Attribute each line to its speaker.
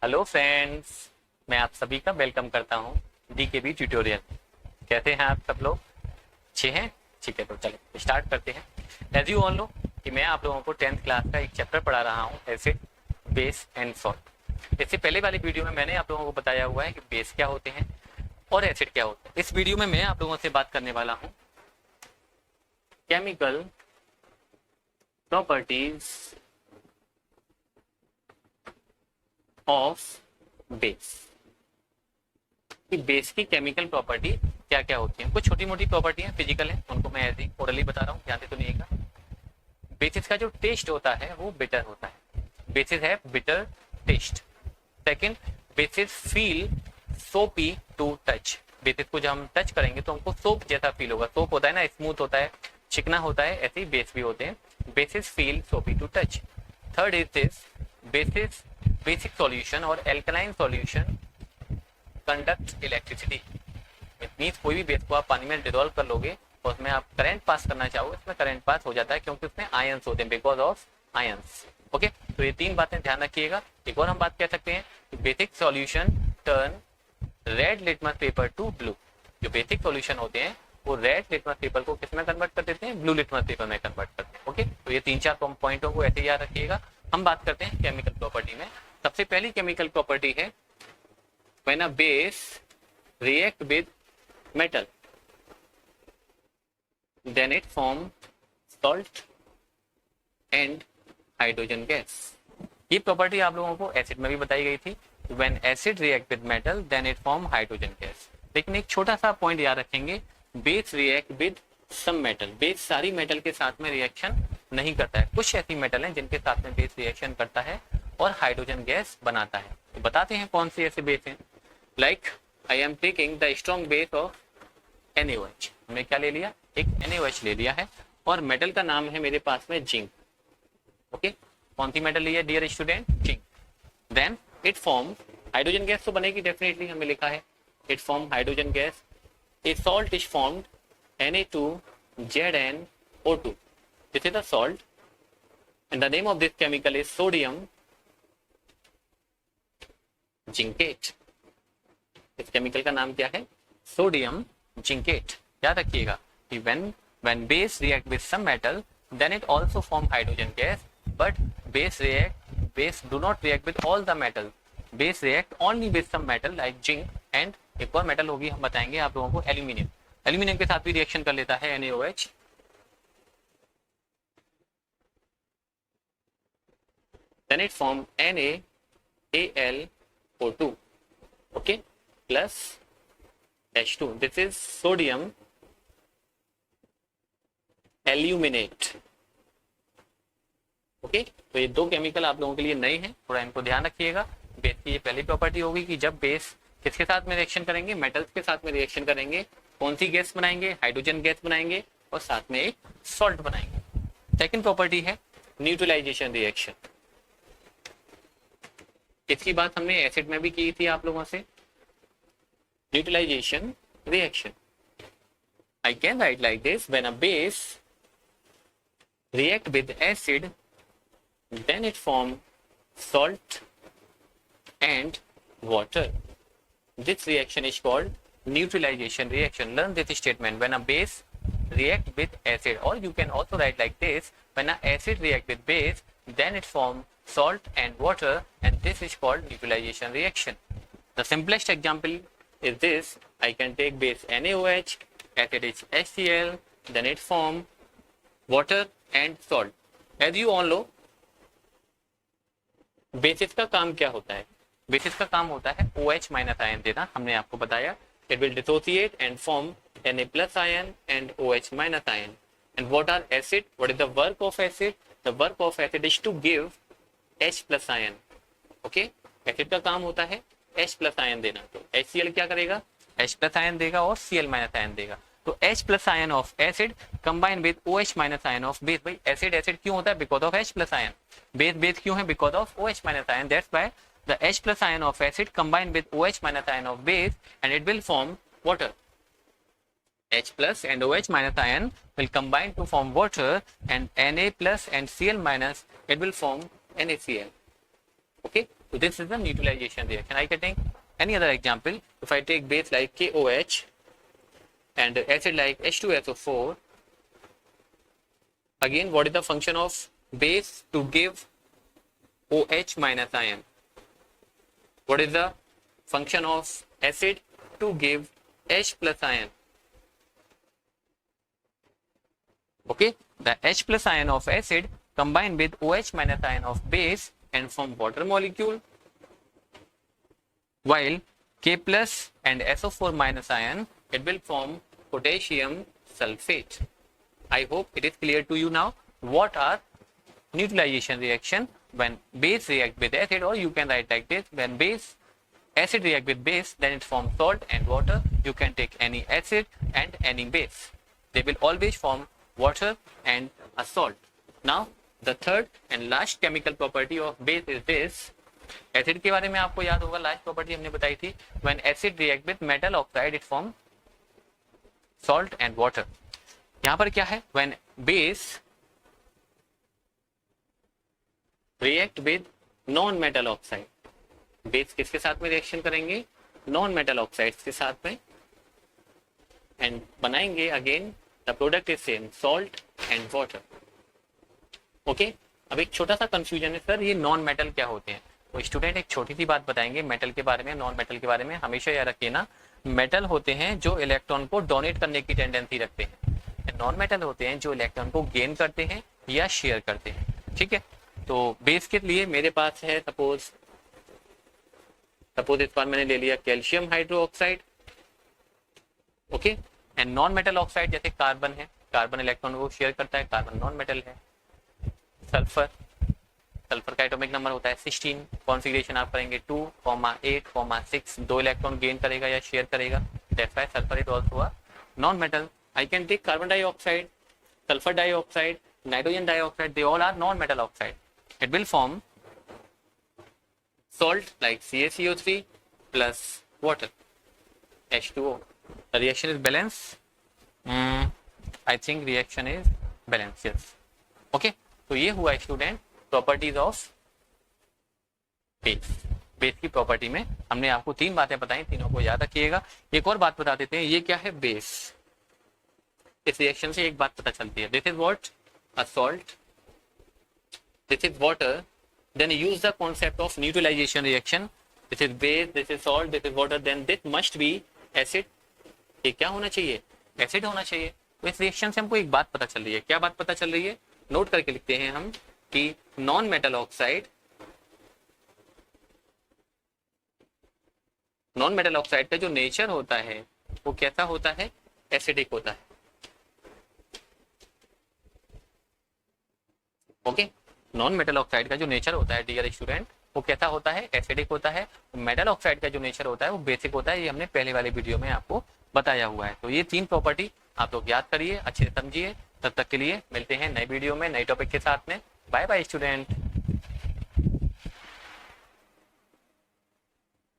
Speaker 1: Hello friends, मैं आप सभी का वेलकम करता हूं डीकेबी ट्यूटोरियल। कैसे हैं आप सब लोग? अच्छे हैं? ठीक है, तो चलो स्टार्ट करते हैं। एज यू ऑल नो कि मैं आप लोगों को 10th क्लास का एक चैप्टर पढ़ा रहा हूं, एसिड, बेस एंड सॉल्ट। इससे पहले वाली वीडियो में मैंने आप लोगों को बताया हुआ है कि बेस क्या होते हैं और एसिड क्या होते हैं। इस वीडियो में मैं आप लोगों से बात करने वाला हूँ केमिकल प्रॉपर्टीज ऑफ बेस। कि बेस की केमिकल प्रॉपर्टी क्या क्या होती हैं। कुछ छोटी मोटी प्रॉपर्टी हैं, फिजिकल है, उनको मैं ऐसे ही ओरली बता रहा हूँ, ध्यान से सुनिएगा। बेसिस का जो टेस्ट होता है वो बिटर होता है। बेसिस है bitter taste. Second, basis feel soapy to touch. Basis को जब हम टच करेंगे तो हमको सोप जैसा फील होगा। सोप होता है ना, स्मूथ होता है, चिकना होता है, ऐसे ही बेस भी होते हैं। Bases feel soapy to touch. Third is this, bases basic solution और alkaline solution conduct electricity. Means कोई भी बेस को आप पानी में डिजोल्व कर लोगे और उसमें आप करंट पास करना चाहो, इसमें करंट पास हो जाता है क्योंकि उसमें आयंस होते हैं, बिकॉज ऑफ आयंस। ओके, तो ये तीन बातें ध्यान रखिएगा। एक और हम बात कह सकते हैं कि basic solution turn red litmus paper two blue. जो बेसिक सॉल्यूशन होते हैं वो रेड लिटमस पेपर को किस में कन्वर्ट कर देते हैं? ब्लू लिटमस पेपर में कन्वर्ट करते हैं। ओके, तो ये तीन चार पॉइंटों को ऐसे याद रखिएगा। हम बात करते हैं केमिकल प्रॉपर्टी में। सबसे पहली केमिकल प्रॉपर्टी है when a base react with metal then it form salt and hydrogen gas। ये प्रॉपर्टी आप लोगों को एसिड में भी बताई गई थी। when acid react with metal then it form hydrogen gas। लेकिन एक छोटा सा पॉइंट याद रखेंगे, base react with some metal. Base सारी मेटल के साथ में रिएक्शन नहीं करता है। कुछ ऐसी मेटल हैं जिनके साथ में बेस रिएक्शन करता है और हाइड्रोजन गैस बनाता है। तो बताते हैं कौन सी ऐसे बेस हैं। Like I am taking the strong base of NaOH। हमने क्या ले लिया? एक NaOH ले लिया है और मेटल का नाम है मेरे पास में जिंक। ओके, कौन सी मेटल ली है dear student? Zinc. Then it form hydrogen gas तो बनेगी डेफिनेटली, हमें लिखा है it form hydrogen gas. A salt is formed Na2ZnO2। This is the salt and the name of this chemical is sodium zincate. इस chemical का नाम क्या है? Sodium zincate. याद रखिएगा कि when base react with some metal then it also form hydrogen gas, but base do not react with all the metal, base react only with some metal like zinc and एक और metal होगी, हम बताएंगे आप लोगों को, aluminium. Aluminium के साथ भी रिएक्शन कर लेता है NaOH। then it form NaAlO2, okay, plus H2। this is sodium aluminate। Okay, तो ये दो केमिकल आप लोगों के लिए नए हैं, थोड़ा इनको ध्यान रखिएगा। बेस की ये पहली प्रॉपर्टी होगी कि जब बेस किसके साथ में रिएक्शन करेंगे? मेटल्स के साथ में रिएक्शन करेंगे। कौन सी गैस बनाएंगे? हाइड्रोजन गैस बनाएंगे और साथ में एक सॉल्ट बनाएंगे। सेकेंड प्रॉपर्टी है न्यूट्रलाइजेशन रिएक्शन। इसकी बात हमने एसिड में भी की थी आप लोगों से। Neutralization reaction, I can write like this: when a base react with acid then it form salt and water। this reaction is called neutralization reaction। learn this statement: when a base react with acid, or you can also write like this: when a acid react with base then it form salt and water, and this is called neutralization reaction। the simplest example is this: I can take base NaOH, acid is HCl, then it form water and salt। as you all know, basis का काम क्या होता है? Basis का काम होता है OH minus ion देना। हमने आपको बताया it will dissociate and form Na plus ion and OH minus ion। and what are acid? what is the work of acid? the work of acid is to give H plus ion। okay, acid का काम होता है H plus ion देना। तो HCl क्या करेगा? H plus ion देगा और Cl माइनस आयन देगा। तो H plus ion of acid combine with OH minus ion of base. भाई एसिड एसिड क्यों होता है? Because of H plus ion. Base base क्यों है? Because of OH minus ion. That's why the H plus ion of acid combine with OH minus ion of base and it will form water. H plus and OH minus ion will combine to form water, and Na plus and Cl minus it will form NaCl। Okay, So this is the neutralization reaction. I can take any other example. If I take base like KOH and acid like H2SO4, again, what is the function of base? To give OH minus ion. What is the function of acid? To give H plus ion. Okay, the H plus ion of acid combine with OH minus ion of base and form water molecule, while K plus and SO4 minus ion, it will form potassium sulfate. I hope it is clear to you now what are neutralization reaction when base react with acid, or you can write like this: when acid react with base, then it forms salt and water. You can take any acid and any base, they will always form water and a salt. Now the third and last chemical property of base is this. Acid के बारे में आपको याद होगा, last property हमने बताई थी, when acid react with metal oxide it form salt and water. यहां पर क्या है, when base react with non metal oxide, base किसके साथ में रिएक्शन करेंगे, नॉन मेटल ऑक्साइड्स के साथ में, एंड बनाएंगे again the product is same, salt and water. Okay, अब एक छोटा सा कंफ्यूजन है, सर ये नॉन मेटल क्या होते हैं. तो स्टूडेंट एक छोटी सी बात बताएंगे मेटल के बारे में, नॉन मेटल के बारे में. हमेशा याद रखिए ना, मेटल होते हैं जो इलेक्ट्रॉन को डोनेट करने की टेंडेंसी रखते हैं, नॉन मेटल होते हैं जो इलेक्ट्रॉन को गेन करते हैं या शेयर करते हैं. ठीक है, तो बेस के लिए मेरे पास है सपोज इस बार मैंने ले लिया calcium hydroxide. Okay, and non metal oxide जैसे कार्बन है, कार्बन इलेक्ट्रॉन को शेयर करता है, कार्बन नॉन मेटल है. सल्फर का एटॉमिक नंबर होता है 16, कॉन्फिगरेशन आप करेंगे 2, 8, 6, 2 इलेक्ट्रॉन गेन करेगा या शेयर करेगा. That's why sulphur is also a non metal. I can take carbon dioxide, sulphur dioxide, nitrogen dioxide, they all are non metal oxide. It will form salt like CaCO3 plus water, H2O. The reaction is balanced. I think reaction is balanced. Yes. Okay. तो ये हुआ student properties of base. Base की property में हमने आपको 3 बातें बताई, तीनों को याद रखिएगा. एक और बात बता देते हैं, ये क्या है बेस. इस रिएक्शन से एक बात पता चलती है, this is what, a salt, this is water. Then use the concept of neutralization reaction. This is base, this is salt, this is water. Then this must be acid. ये क्या होना चाहिए, एसिड होना चाहिए. तो इस रिएक्शन से हमको एक बात पता चल रही है. क्या बात पता चल रही है, नोट करके लिखते हैं हम कि नॉन मेटल ऑक्साइड का जो नेचर होता है वो कैसा होता है, एसिडिक होता है. ओके, नॉन मेटल ऑक्साइड का जो नेचर होता है डियर स्टूडेंट वो कैसा होता है, एसिडिक होता है. मेटल ऑक्साइड का जो नेचर होता है वो बेसिक होता है. ये हमने पहले वाले वीडियो में आपको बताया हुआ है. तो ये 3 प्रॉपर्टी आप लोग याद करिए, अच्छे से समझिए. तब तक के लिए मिलते हैं नए वीडियो में नए टॉपिक के साथ में. Bye bye student.